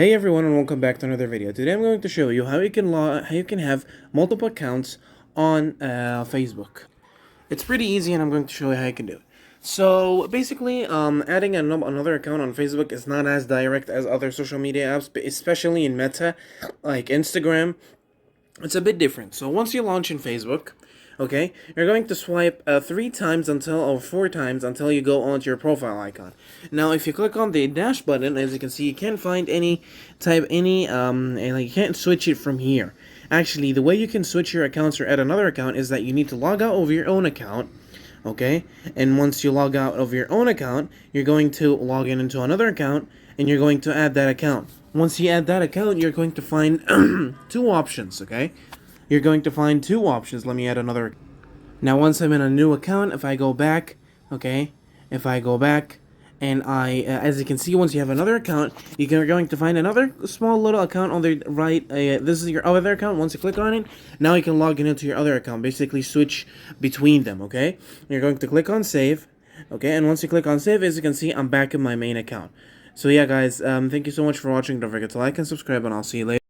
Hey everyone, and welcome back to another video. Today I'm going to show you how you can have multiple accounts on Facebook. It's pretty easy, and I'm going to show you how you can do it. So basically, adding another account on Facebook is not as direct as other social media apps, but especially in Meta, like Instagram. It's a bit different. So once you launch in Facebook, okay, you're going to swipe 3 times or 4 times until you go onto your profile icon. Now, if you click on the dash button, as you can see, you can't find and you can't switch it from here. Actually, the way you can switch your accounts or add another account is that you need to log out of your own account. Okay, and once you log out of your own account, you're going to log in into another account, and you're going to add that account. Once you add that account, you're going to find two options. Okay, you're going to find two options. Let me add another. Now, once I'm in a new account, if I go back, okay, if I go back, and as you can see, once you have another account, you're going to find another small little account on the right. This is your other account. Once you click on it, now you can log in into your other account. Basically, switch between them. Okay, you're going to click on save. Okay, and once you click on save, as you can see, I'm back in my main account. So yeah, guys, thank you so much for watching. Don't forget to like and subscribe, and I'll see you later.